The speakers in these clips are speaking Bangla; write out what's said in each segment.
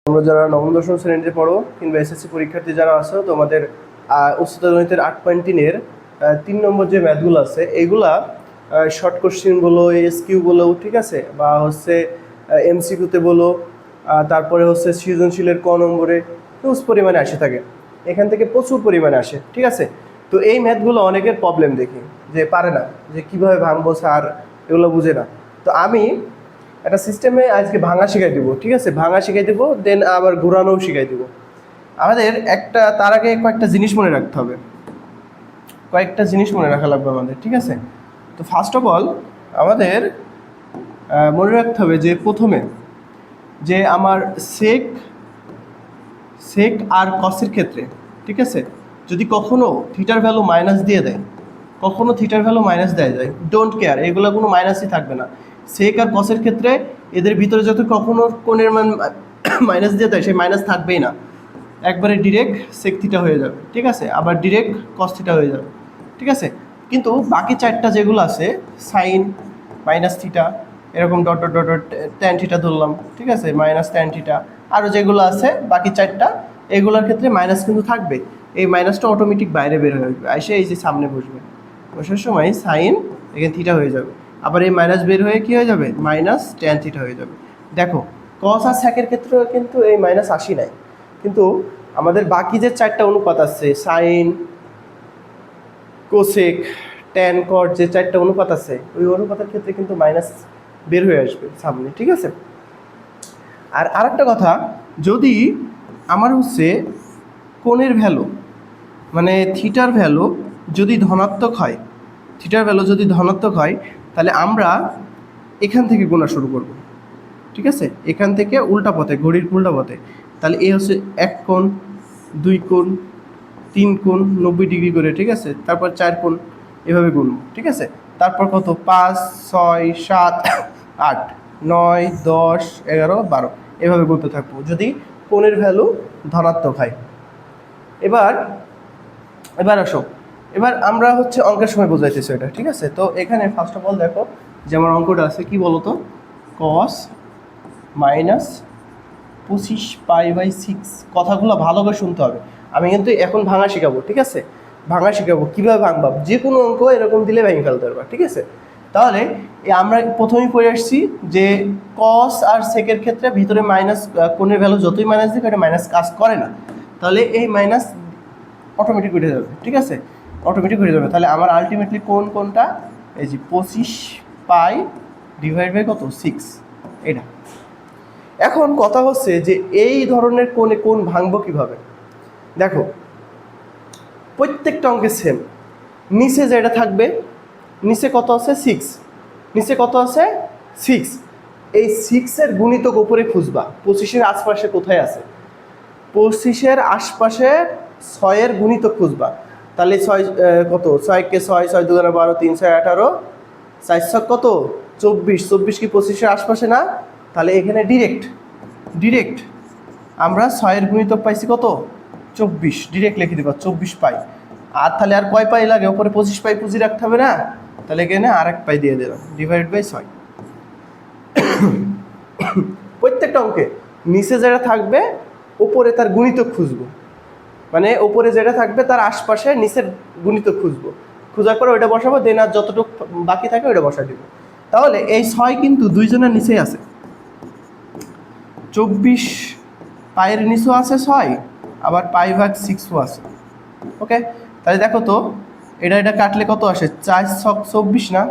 তোমরা যারা নবম দশম শ্রেণীতে পড়ো কিংবা এসএসসি পরীক্ষার্থী যারা আছো তোমাদের উচ্চতর গণিতের 8.3-এর 3 নম্বর যে ম্যাথগুলো আছে এইগুলা শর্ট কোশ্চেন বলো, এসকিউ বলো, ঠিক আছে, বা হচ্ছে এমসিকিউতে বলো, তারপরে হচ্ছে সৃজনশীলের ক নম্বরে হিউজ পরিমাণে আসে থাকে, এখান থেকে প্রচুর পরিমাণে আসে, ঠিক আছে। তো এই ম্যাথগুলো অনেকের প্রবলেম দেখি যে পারে না, যে কীভাবে ভাঙবো স্যার, এগুলো বুঝে না। তো আমি একটা সিস্টেমে আজকে ভাঙা শিখাই দেবো, ঠিক আছে, ভাঙা শিখাই দেবো, দেন আবার ঘোরানোও শিখাই দেবো। আমাদের তার আগে কয়েকটা জিনিস মনে রাখতে হবে, কয়েকটা জিনিস মনে রাখা লাগবে আমাদের, ঠিক আছে। তো ফার্স্ট অফ অল আমাদের মনে রাখতে হবে যে প্রথমে যে আমার সেক আর কসের ক্ষেত্রে, ঠিক আছে, যদি কখনো থিটার ভ্যালু মাইনাস দিয়ে দেয়, কখনো থিটার ভ্যালু মাইনাস দেয় যায়, ডোন্ট কেয়ার, এগুলো কোনো মাইনাসই থাকবে না। সেক আর কসের ক্ষেত্রে এদের ভিতরে যত কখনো কোণের মান মাইনাস দিয়ে দেয়, সেই মাইনাস থাকবেই না, একবারে ডিরেক্ট সেক থিটা হয়ে যাবে, ঠিক আছে, আবার ডিরেক্ট কস থিটা হয়ে যাবে, ঠিক আছে। কিন্তু বাকি চারটা যেগুলো আছে, সাইন, মাইনাস থিটা, এরকম dot dot dot dot tan theta ধরলাম, ঠিক আছে, মাইনাস ট্যান থিটা, আরও যেগুলো আছে বাকি চারটা, এগুলোর ক্ষেত্রে মাইনাস কিন্তু থাকবে। এই মাইনাসটা অটোমেটিক বাইরে বের হয়ে আসবে, এসে এই যে সামনে বসবে, বসার সময় সাইন এখানে থিটা হয়ে যাবে, আবার এই মাইনাস বের হয়ে কী হয়ে যাবে, মাইনাস ট্যান থিটা হয়ে যাবে। দেখো কস আর স্যাকের ক্ষেত্রেও কিন্তু এই মাইনাস আসি নাই, কিন্তু আমাদের বাকি যে চারটা অনুপাত আছে, সাইন, কোসেক, ট্যান, কট, যে চারটা অনুপাত আছে, ওই অনুপাতের ক্ষেত্রে কিন্তু মাইনাস বের হয়ে আসবে সামনে, ঠিক আছে। আর আরেকটা কথা, যদি আমার হচ্ছে কোণের ভ্যালু মানে থিটার ভ্যালু যদি ধনাত্মক হয়, থিটার ভ্যালু যদি ধনাত্মক হয়, তাহলে আমরা এখান থেকে গোনা শুরু করব, ঠিক আছে, এখান থেকে উল্টা পথে, ঘড়ির উল্টা পথে। তাহলে এ হচ্ছে 1 কোণ, 2 কোণ, 3 কোণ 90 ডিগ্রি করে, ঠিক আছে, তারপর 4 কোণ, এভাবে গুনব, ঠিক আছে। তারপর কত, 5, 6, 7, 8, 9, 10, 11, 12, এভাবে গুনতে থাকবো যদি কোণের ভ্যালু ধনাত্মক হয়। এবার আসো, এবার আমরা হচ্ছে অঙ্কের সময় বোঝাইতেছি এটা, ঠিক আছে। তো এখানে ফার্স্ট অফ অল দেখো যে আমার অঙ্কটা আছে কি বলতো, কস মাইনাস 25π/6। কথাগুলো ভালো করে শুনতে হবে, আমি কিন্তু এখন ভাঙা শেখাবো, ঠিক আছে, ভাঙা শেখাবো কীভাবে ভাঙবা, যে কোনো অঙ্ক এরকম দিলে ভেঙে ফেলতে পারবা, ঠিক আছে। তাহলে আমরা প্রথমেই পড়ে আসছি যে কস আর সেকের ক্ষেত্রে ভিতরে মাইনাস, কোণের ভ্যালু যতই মাইনাস দিক এটা মাইনাস কাজ করে না, তাহলে এই মাইনাস অটোমেটিক উঠে যাবে, ঠিক আছে, অটোমেটিক উঠে যাবে। তাহলে আমার আলটিমেটলি কোনটা, এই যে 25π/6, এটা। এখন কথা হচ্ছে যে এই ধরনের কোণে কোণ ভাঙবো কীভাবে। দেখো প্রত্যেকটা অঙ্কে সেম, নিচে যেটা থাকবে, নিচে কত আছে 6, নিচে কত আছে 6, এই 6-এর গুণিতক উপরে খুঁজবা, 25-এর আশপাশে কোথায় আছে, 25-এর আশপাশে 6-এর গুণিতক খুঁজবা। তাহলে 6 কত, 6-কে 6, 6 2 12, 3 6 18, 4 কত 24, 24 কি 25-এর আশপাশে না, তাহলে এখানে ডিরেক্ট আমরা 6-এর গুণিতক পাইছি কত 24, ডিরেক্ট লিখে দেবা 24 পাই। আর তাহলে আর কয় পাই লাগে, ওপরে 25 পাই পুঁজি রাখতে হবে না, তাহলে এখানে আর 1 পাই দিয়ে দিলাম, /6। প্রত্যেকটা অঙ্কে নিচে যেটা থাকবে ওপরে তার গুণিতক খুঁজবো, মানে ওপরে যেটা থাকবে তার আশপাশে নিচের গুণিতক খুঁজবো, খোঁজার পরে ওইটা বসাবো, দেন আর যতটুকু বাকি থাকে ওইটা বসাই দিব। তাহলে এই 6 কিন্তু দুইজনের নিচেই আছে, 24 পায়ের নিচেও আছে 6, আবার π/6ও আছে, ওকে। তাহলে দেখো তো এটা কাটলে কত আসে, 4 6 24 না,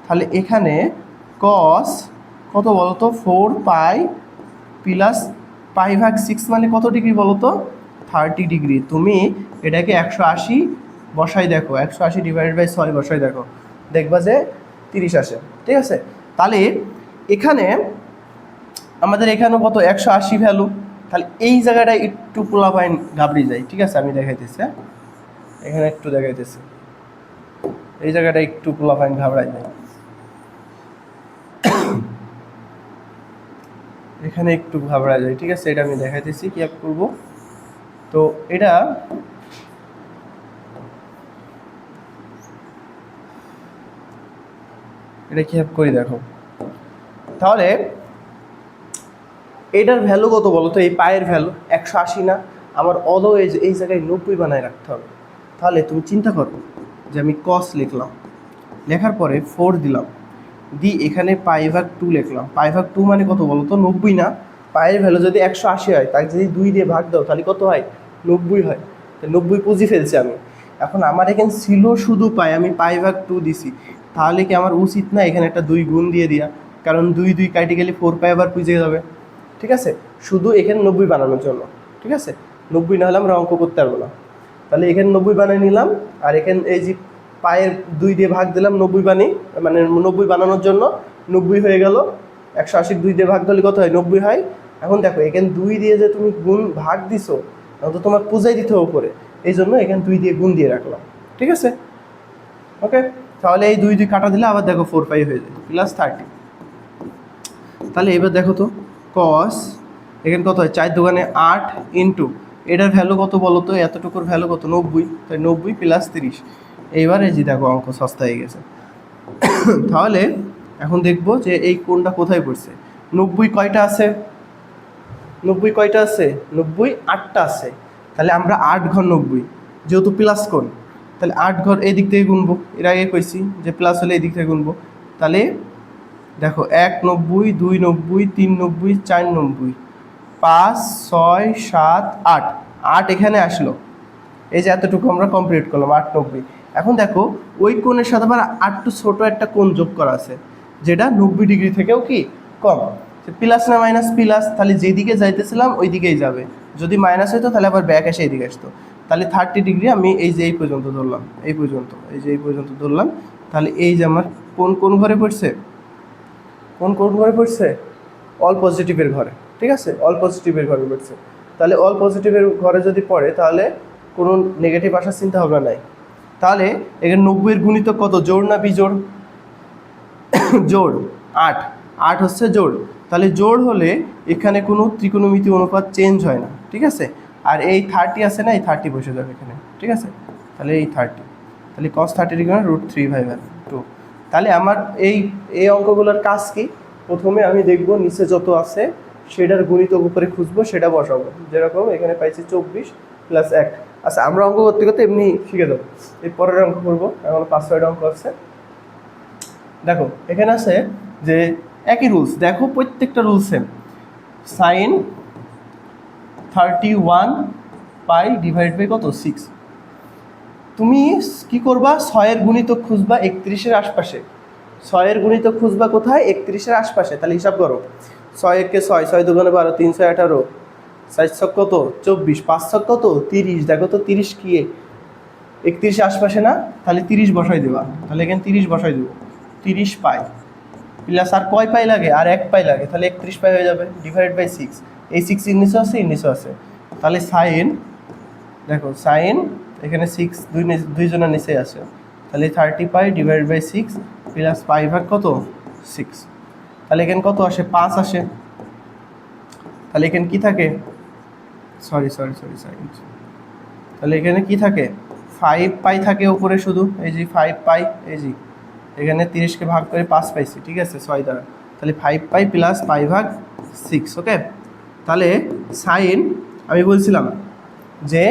তাহলে এখানে কস কত বলো তো, 4π + π/6 মানে কত ডিগ্রি বলো তো, 30 ডিগ্রি। তুমি এটাকে 180 বসাই দেখো, 180 / 6 বসাই দেখো, দেখবা যে 30 আসে, ঠিক আছে। তাহলে এখানে আমাদের এখানেও কত 180 ভ্যালু, তাহলে এই জায়গাটায় একটু পোলাপাইন ঘাবড়ি যায়, ঠিক আছে, আমি দেখাইতেছি, এখানে একটু দেখাইতেছি, এই জায়গাটা একটু পোলাপাইন ঘাবড়াই যায়, এখানে একটু ঘাবড়া যায়, ঠিক আছে, এটা আমি দেখাইতেছি কি করব। তো এটা কি করি দেখো, তাহলে এটার ভ্যালু কত বলো তো? এই পায়ের ভ্যালু 180 না? আমার অলওয়েজ এই জায়গায় 90 বানায় রাখতে হবে। তাহলে তুমি চিন্তা করো যে আমি কস লিখলাম, লেখার পরে 4 দিলাম, এখানে π/2 লিখলাম। π/2 মানে কত বলো তো? 90 না? পায়ের ভ্যালু যদি 180 হয়, তাই যদি 2 দিয়ে ভাগ দাও তাহলে কত হয়? 90 হয়। তো 90 পুঁজি ফেলছি আমি। এখন আমার এখানে ছিল শুধু পাই, আমি π/2 দিছি, তাহলে কি আমার উচিত না এখানে একটা 2 গুণ দিয়ে দিয়া? কারণ 2 কাটে গেলে 4π আবার পুঁজে যাবে, ঠিক আছে? শুধু এখানে 90 বানানোর জন্য, ঠিক আছে? 90 না হলে আমরা অঙ্ক করতে পারবো না। তাহলে এখানে 90 বানিয়ে নিলাম, আর এখানে এই যে পায়ের 2 দিয়ে ভাগ দিলাম 90 মানে 90 বানানোর জন্য। 90 হয়ে গেল, 180 2 দিয়ে ভাগ দিলে কত হয়? 90 হয়। এখন দেখো এখানে 2 দিয়ে যে তুমি গুণ ভাগ দিছো, তখন তো তোমার পূজাই দিতে হবে উপরে, এই জন্য এখানে 2 দিয়ে গুণ দিয়ে রাখলাম, ঠিক আছে? ওকে, তাহলে এই 2 কাটা দিলে আবার দেখো 4π হয়ে যায় প্লাস 30। তাহলে এবার দেখো তো কস এখানে কত হয়? 4 দোকানে 8 ইন্টু এটার ভ্যালু কত বলো তো? এতটুকুর ভ্যালু কত? 90। তাই 90 প্লাস 30। এইবার এই যে দেখো অঙ্ক সস্তা হয়ে গেছে। তাহলে এখন দেখবো যে এই কোণটা কোথায় পড়ছে। 90 কয়টা আছে? 90 কয়টা আছে? 90 8টা আছে। তাহলে আমরা 8 ঘর 90, যেহেতু প্লাস কোণ, তাহলে 8 ঘর এই দিক থেকে গুনবো। এর আগে কইছি যে প্লাস হলে এই দিক থেকে গুনবো। তাহলে দেখো 1 90, 2 90, 3 90, 4 90, 5 6 7 8, 8 এখানে আসলো। এই যে এতটুকু আমরা কমপ্লিট করলাম 8 90। এখন দেখো ওই কোণের সাথে আবার 8 ছোট একটা কোণ যোগ করা আছে, যেটা 90 ডিগ্রি থেকেও কি কম। প্লাস না মাইনাস? প্লাস, তাহলে যেদিকে যাইতেছিলাম ওই দিকেই যাবে। যদি মাইনাস হতো তাহলে আবার ব্যাক এসে এইদিকে আসতো। তাহলে 30 ডিগ্রি আমি এই যে এই পর্যন্ত ধরলাম, এই পর্যন্ত, এই যে এই পর্যন্ত ধরলাম। তাহলে এই যে আমার কোন ঘরে পড়ছে? কোন ঘরে পড়ছে? অল পজিটিভের ঘরে, ঠিক আছে? অল পজিটিভের ঘরে পড়ছে। তাহলে অল পজিটিভের ঘরে যদি পড়ে তাহলে কোনো নেগেটিভ আসার চিন্তা ভাবনা নাই। তাহলে এখানে 90-এর গুণিতক কত? জোড় না বিজোড়? জোড়। 8, 8 হচ্ছে জোড়। তাহলে জোড় হলে এখানে কোনো ত্রিকোণমিতি অনুপাত চেঞ্জ হয় না, ঠিক আছে? আর এই 30 আছে না, এই 30 বসে যাবে এখানে, ঠিক আছে? তাহলে এই 30, তাহলে cos 30 √3/2। তাহলে আমার এই অঙ্কগুলোর কাজ কি? প্রথমে আমি দেখব নিচে যত আছে সেটার গুণিতক উপরে খুঁজবো, সেটা বসাবো। যেরকম এখানে পাইছি 24 + 1। আচ্ছা, আমরা অঙ্ক করতে করতে এমনি শিখে যাবো। এই পরের অঙ্ক করবো, এখন 5-6টা অঙ্ক আছে। দেখো এখানে আছে যে একই রুলস, দেখো প্রত্যেকটা রুল সেম। sin 31π / কত? 6। তুমি কি করবা? 6-এর গুণিতক খুঁজবা 31-এর আশপাশে। 6-এর গুণিতক খুঁজবা কোথায়? 31-এর আশপাশে। তাহলে হিসাব করো, 6 একে 6, 6 দুগুণে 12, 3 6 18, 4 ছক কত? 24, 5 ছক কত? 30। দেখো তো 30 কি 31-এর আশপাশে না? তাহলে 30 বসাই দেবা। তাহলে এখানে 30 বসাই দেবো। 30 পাই প্লাস আর কয় পাই লাগে? আর 1 পাই লাগে। তাহলে 31 পাই হয়ে যাবে, /6। এই 6 এর নিচে আছে, এর নিচে আছে। তাহলে সাইন, দেখো সাইন এখানে 6 দুই জনের নিচে আছে। তাহলে 30π /6 প্লাস π/, কত? 6। তাহলে এখানে কত আসে? 5 আসে। তাহলে এখানে কি থাকে? সরি, তাহলে এখানে কি থাকে? 5π থাকে উপরে শুধু, এই যে 5π, এই যে এখানে 30কে ভাগ করে 5 পাইছি, ঠিক আছে? 6 দ্বারা। তাহলে 5π প্লাস π/6। ওকে, তাহলে সাইন আমি বলছিলাম যে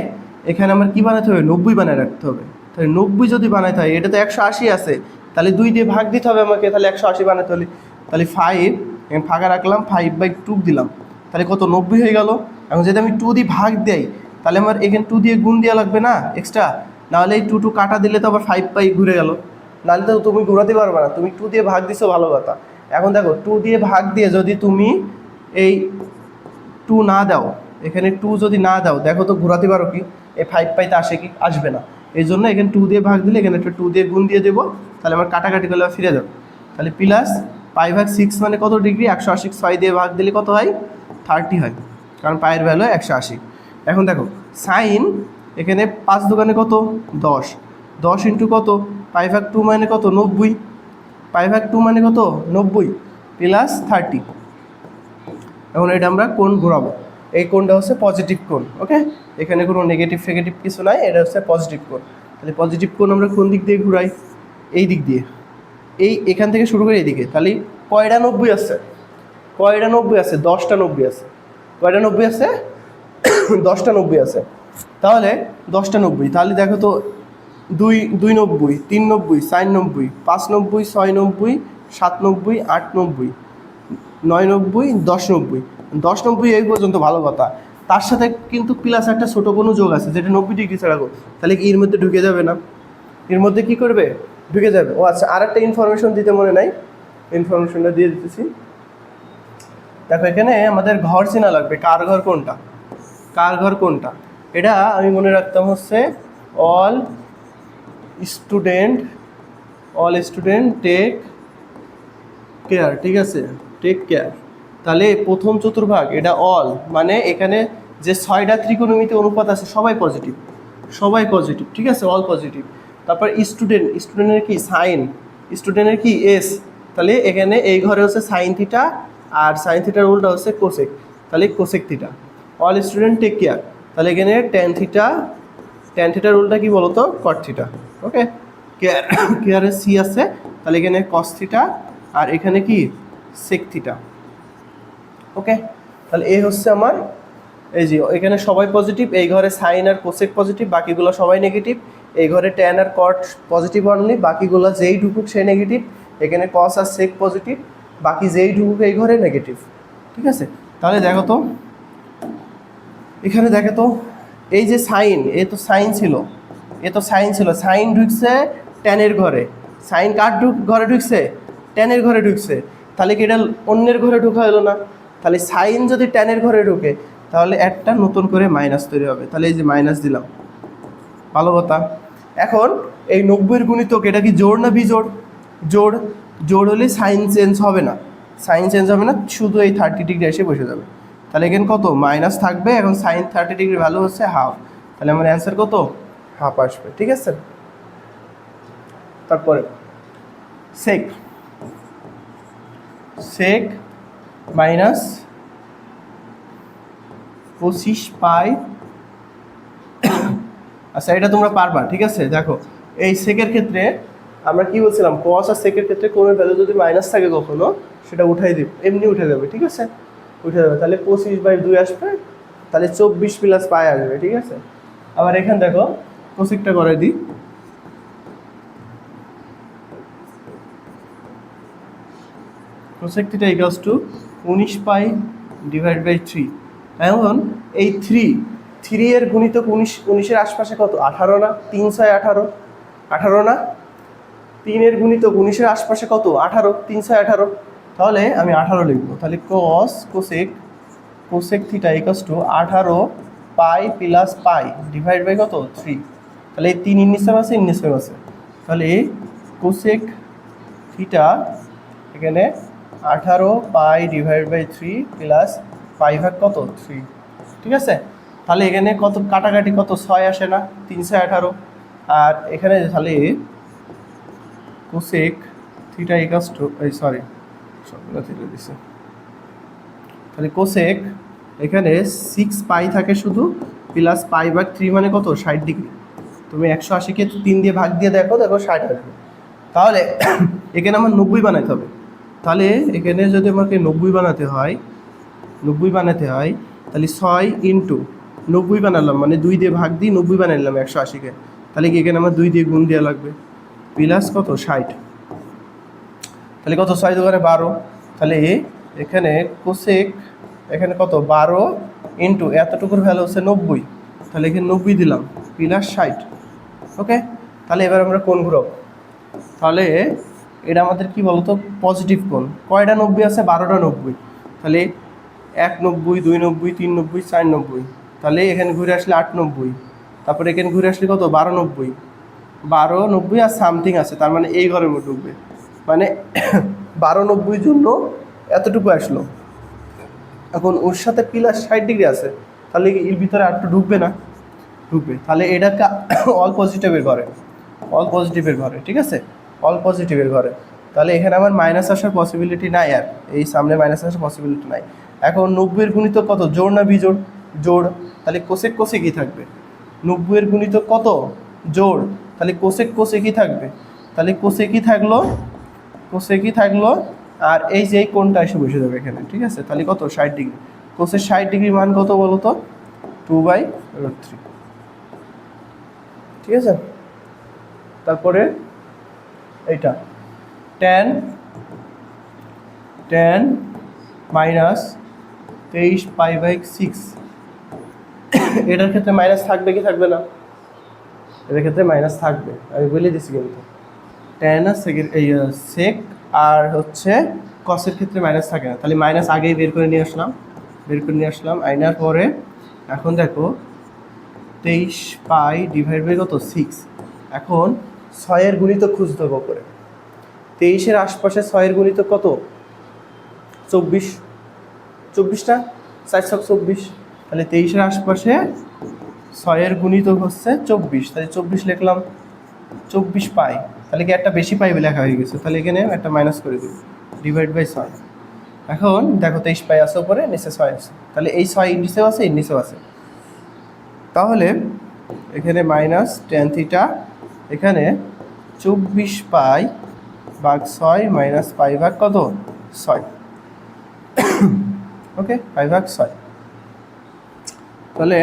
এখানে আমার কি বানাতে হবে? 90 বানায় রাখতে হবে। তাহলে 90 যদি বানাইতে হয়, এটা তো 180 আছে, তাহলে 2 দিয়ে ভাগ দিতে হবে আমাকে। তাহলে 180 বানাতে হলে তাহলে 5 এখানে ফাঁকা রাখলাম, 5/2 দিলাম। তাহলে কত? 90 হয়ে গেল। এখন যদি আমি 2 দিয়ে ভাগ দেই, তাহলে আমার এখানে 2 দিয়ে গুণ দেওয়া লাগবে না এক্সট্রা? নাহলে এই 2 কাটা দিলে তো আবার 5π ঘুরে গেল। নাহলে তো তুমি ঘোরাতে পারবে না। তুমি 2 দিয়ে ভাগ দিছো, ভালো কথা। এখন দেখো 2 দিয়ে ভাগ দিয়ে যদি তুমি এই 2 না দাও, এখানে 2 যদি না দাও, দেখো তো ঘোরাতে পারো কি? এই 5π আসে কি? আসবে না। এই জন্য এখানে 2 দিয়ে ভাগ দিলে এখানে একটা 2 দিয়ে গুণ দিয়ে দেবো। তাহলে আমার কাটাকাটি করলে ফিরে যাবে। তাহলে প্লাস π/6 মানে কত ডিগ্রি? 180। 6 দিয়ে ভাগ দিলে কত হয়? 30 হয়, কারণ পায়ের ভ্যালু 180। এখন দেখো সাইন এখানে 5 দোকানে কত? 10। 10 ইন্টু কত? π/2 মানে কত? 90। π/2 মানে কত? 90 প্লাস 30। এখন এটা আমরা কোণ ঘোরাবো। এই কোণটা হচ্ছে পজিটিভ কোণ। ওকে, এখানে কোনো নেগেটিভ ফেগেটিভ কিছু নাই, এটা হচ্ছে পজিটিভ কোণ। তাহলে পজিটিভ কোণ আমরা কোন দিক দিয়ে ঘুরাই? এই দিক দিয়ে। এখান থেকে শুরু করে এইদিকে। তাহলে কয়টা 90 আছে? কয়টা 90 আছে? 10টা 90 আছে। কয়টা 90 আছে? 10টা 90 আছে। তাহলে 10টা 90, তাহলে দেখো তো 2 90, 3 90, 4 90, 5 90, 6 90, 7 90, 8 90, 9 90, 10 90। 10 90 এই পর্যন্ত ভালো কথা। তার সাথে কিন্তু প্লাস একটা ছোটো কোনো যোগ আছে যেটা 90 ডিগ্রি ছাড়া গো, তাহলে কি এর মধ্যে ঢুকে যাবে না? এর মধ্যে কি করবে? ঢুকে যাবে। ও আচ্ছা, আর একটা ইনফরমেশন দিতে মনে নাই, ইনফরমেশনটা দিয়ে দিতেছি। দেখো এখানে আমাদের ঘর চেনা লাগবে, কার ঘর কোনটা, কার ঘর কোনটা। এটা আমি মনে রাখতাম হচ্ছে অল স্টুডেন্ট টেক কেয়ার, ঠিক আছে, টেক কেয়ার। তাহলে প্রথম চতুর্ভাগ এটা অল, মানে এখানে যে 6টা ত্রিকোণমিতি অনুপাত আছে সবাই পজিটিভ, সবাই পজিটিভ, ঠিক আছে, অল পজিটিভ। তারপর স্টুডেন্টের কি সাইন, স্টুডেন্টের কি এস, তাহলে এখানে এই ঘরে হচ্ছে সাইন থিটা, আর সাইন থিটার উল্টা হচ্ছে কোসেক, তাহলে cosec theta. All student take care, তাহলে এখানে ট্যান থিটার উল্টা কি বলতো, কট থিটা। ওকে, কেয়ারের সি আছে, তাহলে এখানে কস থিটা, আর এখানে কি সেক থিটা। ওকে, তাহলে এই হচ্ছে আমার, এই যে এখানে সবাই পজিটিভ, এই ঘরে সাইন আর কোসেক পজিটিভ, বাকিগুলো সবাই নেগেটিভ। এই ঘরে ট্যান আর কট পজিটিভ অনলি, বাকিগুলো যেই ঢুকুক সেই নেগেটিভ। এখানে কস আর সেক পজিটিভ, বাকি যেই ঢুকুক এই ঘরে নেগেটিভ, ঠিক আছে। তাহলে দেখো তো এখানে দেখো তো, এই যে সাইন, এ তো সাইন ছিল, সাইন ঢুকছে ট্যানের ঘরে, সাইন কার ঘরে ঢুকছে, ট্যানের ঘরে ঢুকছে, তাহলে কি এটা অন্যের ঘরে ঢোকা হলো না? তাহলে সাইন যদি ট্যানের ঘরে ঢুকে তাহলে একটা নতুন করে মাইনাস তৈরি হবে, তাহলে এই যে মাইনাস দিলাম, ভালো কথা। এখন এই 90-এর গুণিতক এটা কি জোড় না বিজোড়? জোড়। জোড় হলে সাইন চেঞ্জ হবে না, শুধু এই 30 ডিগ্রি এসে বসে যাবে। তাহলে এখানে কত মাইনাস থাকবে, এখন সাইন 30 ডিগ্রি ভ্যালু হচ্ছে হাফ, তাহলে আমার অ্যান্সার কত, হাফ আসবে, ঠিক আছে। তারপরে সেক মাইনাস 25 পাই, আচ্ছা এটা তোমরা পারবা, ঠিক আছে। দেখো এই সেকের ক্ষেত্রে আমরা কি বলছিলাম, কস আর সেকের ক্ষেত্রে কোনো ভ্যালু যদি মাইনাস থাকে কখনো সেটা উঠাই দিব, এমনি উঠে যাবে, ঠিক আছে, উঠে যাবে। তাহলে 25/2 আসবে, তাহলে 24 প্লাস পাই আসবে, ঠিক আছে। আবার এখানে দেখো কোসেকটা করে দিই, cosec theta equals to 19 pi divide by 3। এখন এই 3 এর গুণিতক 19-এর আশপাশে কত, 18 না? 3 6 18, 18 না? 3 এর গুণিতক 19-এর আশপাশে কত, 18, 3 6 18, তাহলে আমি 18 লিখবো। তাহলে cosec theta equals to 18 pi plus pi divide by কত, 3। তাহলে এই 3 ইন্নিসেম আছে, তাহলে কোসেক থিটা এখানে 18 pi divide by 3 plus pi ভাগ কত, 3, ঠিক আছে। তাহলে এখানে কত কাটাকাটি, কত 6 আসে না, 3 6 18, আর এখানে তাহলে cosec theta equals two, sorry সবগুলো থিটা দিছে, তাহলে কোসেক এখানে 6 পাই থাকে শুধু, প্লাস পাই ভাগ 3 মানে কত, 60 ডিগ্রি। তুমি 180-কে 3 দিয়ে ভাগ দিয়ে দেখো 60 আসবে। তাহলে এখানে আমার 90 বানাতে হবে, তাহলে এখানে যদি আমাকে 90 বানাতে হয় তাহলে 6 ইন্টু 90 বানালাম, মানে 2 দিয়ে ভাগ দিই 90 বানাইলাম 180-কে, তাহলে কি এখানে আমার 2 দিয়ে গুণ দেওয়া লাগবে, প্লাস কত 60, তাহলে কত 6 2 12, তাহলে এখানে কোসেক এখানে কত 12 ইন্টু এতটুকুর ভ্যালু হচ্ছে 90, তাহলে এখানে 90 দিলাম প্লাস 60। ওকে, তাহলে এবার আমরা কোণ ঘুরাবো, তাহলে এটা আমাদের কি বলতো, পজিটিভ কোণ। কয়টা 90 আছে, 12টা 90, তাহলে 1 90, 2 90, 3 90, 4 90, তাহলে এখানে ঘুরে আসলে 8 90, তারপরে এখানে ঘুরে আসলে কত 12 90 আর সামথিং আছে, তার মানে এই ঘরের মধ্যে ঢুকবে, মানে 12 90 জন্য এতটুকু আসলো। এখন ওর সাথে প্লাস 60 ডিগ্রি আছে, তাহলে এর ভিতরে আর একটু ঢুকবে না, ঢুকবে। তাহলে এটা অল পজিটিভের ঘরে, ঠিক আছে, অল পজিটিভের ঘরে। তাহলে এখানে আমার মাইনাস আসার পসিবিলিটি নাই, আর এই সামনে মাইনাস আসার পসিবিলিটি নাই। এখন 90-এর গুণিতক কত, জোড় না বিজোড়? জোড়, তাহলে কোসেকই থাকবে। 90-এর গুণিতক কত, জোড়, তাহলে কোসেকই থাকবে, তাহলে কোসেকই থাকলো, আর এই যে এই কোণটা এসে বসে যাবে এখানে, ঠিক আছে। তাহলে কত 60 ডিগ্রি, কোসের 60° মান কত বলো তো? 2/√3। ঠিক আছে, তারপরে এইটা tan মাইনাস 23π/6, এটার ক্ষেত্রে মাইনাস থাকবে কি থাকবে না? এটার ক্ষেত্রে মাইনাস থাকবে, আমি বলে দিচ্ছি কিন্তু tan আর সেক আর হচ্ছে কসের ক্ষেত্রে মাইনাস থাকে না, তাহলে মাইনাস আগেই বের করে নিয়ে আসলাম। আইনার পরে এখন দেখো 23π/6, এখন 6-এর গুণিতক খুঁজতে হবে করে। 23-এর আশপাশে 6-এর গুণিতক কত? 24টা 424, তাহলে 23-এর আশপাশে 6-এর গুণিতক হচ্ছে 24, তাহলে 24 লিখলাম। 24 পাই, তাহলে কি একটা বেশি পাই লেখা হয়ে গেছে, তাহলে এখানে একটা মাইনাস করে দিই, /6। এখন দেখো 23 পাই আছে উপরে, নিচে 6 আছে, তাহলে এই 6 নিচেও আছে, এর নিচেও আছে, তাহলে এখানে মাইনাস tan θ, এখানে 24π/6 মাইনাস π/, কত? 6। ওকে, π/6। তাহলে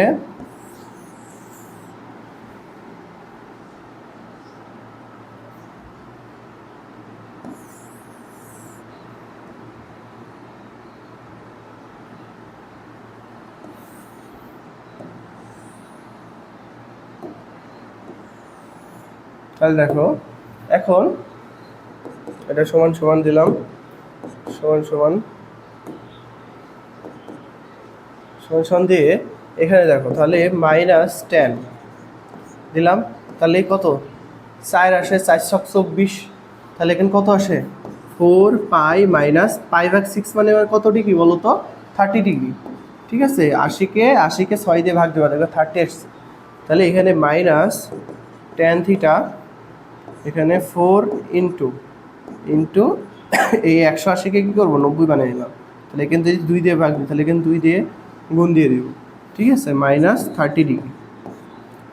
দেখো, এখন এটা সমান সমান দিলাম, সমান দিয়ে এখানে দেখো, তাহলে মাইনাস tan দিলাম, তাহলে কত? 4 আসে, 424, তাহলে এখানে কত আসে? 4π মাইনাস π/6, মানে এবার কত ডিগ্রি বলো তো? 30°। ঠিক আছে, 80কে 6 দিয়ে ভাগ দেওয়া, দেখো 30 আসছে, তাহলে এখানে মাইনাস tan θ, এখানে 4 ইন্টু এই 180কে কী করবো? 90 বানিয়ে নিলাম, তাহলে এখানে যদি 2 দিয়ে ভাগ দিই, তাহলে এখানে 2 দিয়ে গুণ দিয়ে দিব। ঠিক আছে, মাইনাস 30°।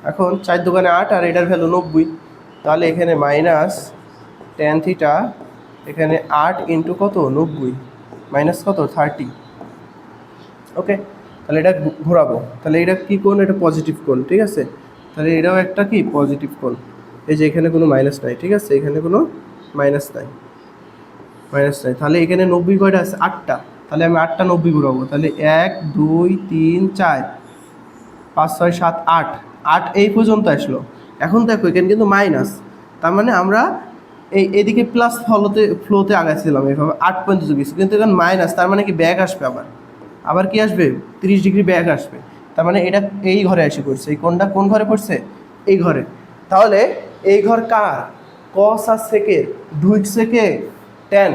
এখন 4 দোকানে 8, আর এটার ভ্যালু 90, তাহলে এখানে মাইনাস tan θ, এখানে 8 ইন্টু কত? 90 মাইনাস কত? 30। ওকে, তাহলে এটা ঘোরাবো, তাহলে এটা কি কোণ? এটা পজিটিভ কোণ। ঠিক আছে, তাহলে এটাও একটা কি পজিটিভ কোণ। এই যে এখানে কোনো মাইনাস নাই, ঠিক আছে, এখানে কোনো মাইনাস নাই, তাহলে এখানে 90 কয়টা আছে? 8টা, তাহলে আমি 8টা 90 ঘুরাবো, তাহলে 1 2 3 4 5 6 7 8, 8 এই পর্যন্ত আসলো। এখন দেখো এখানে কিন্তু মাইনাস, তার মানে আমরা এদিকে প্লাস ফ্লোতে আগাইছিলাম, এইভাবে 8 পর্যন্ত গেছি, কিন্তু এখন মাইনাস, তার মানে কি ব্যাক আসবে, আবার কি আসবে? 30° ব্যাক আসবে, তার মানে এটা এই ঘরে এসে পড়ছে। এই কোনটা কোন ঘরে পড়ছে? এই ঘরে। তাহলে এই ঘর কার? কস আর সেকের ঢুকছে কে? tan।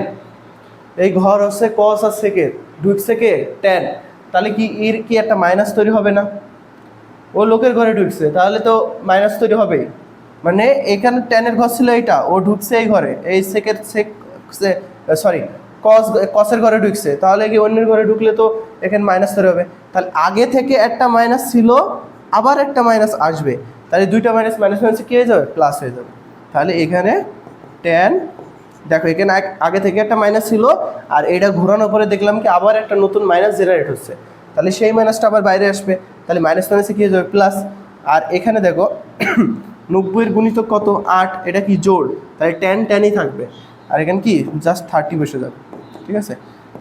এই ঘর হচ্ছে কস আর সেকের ঢুকছে কে? tan। তাহলে কি এর কি একটা মাইনাস তৈরি হবে না? ও লোকের ঘরে ঢুকছে, তাহলে তো মাইনাস তৈরি হবেই, মানে এখানে tan-এর ঘর ছিল এইটা, ও ঢুকছে এই ঘরে, এই কসের ঘরে ঢুকছে, তাহলে কি অন্যের ঘরে ঢুকলে তো এখানে মাইনাস তৈরি হবে। তাহলে আগে থেকে একটা মাইনাস ছিল, আবার একটা মাইনাস আসবে, তাহলে দুইটা মাইনাস কি হয়ে যাবে? প্লাস হয়ে যাবে। তাহলে এখানে tan, দেখো এখানে আগে থেকে একটা মাইনাস ছিল, আর এটা ঘোরানোর পরে দেখলাম কি আবার একটা নতুন মাইনাস জেনারেট হচ্ছে, তাহলে সেই মাইনাসটা আবার বাইরে আসবে, তাহলে মাইনাসে কি হয়ে যাবে? প্লাস। আর এখানে দেখো 90-এর গুণিতক কত? 8, এটা কি জোড়, তাহলে tan-ই থাকবে, আর এখানে কি জাস্ট 30 বসে যাবে। ঠিক আছে,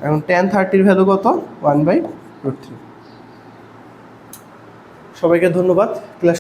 এখন tan 30-র ভ্যালু কত? 1/√3। সবাইকে ধন্যবাদ। ক্লাস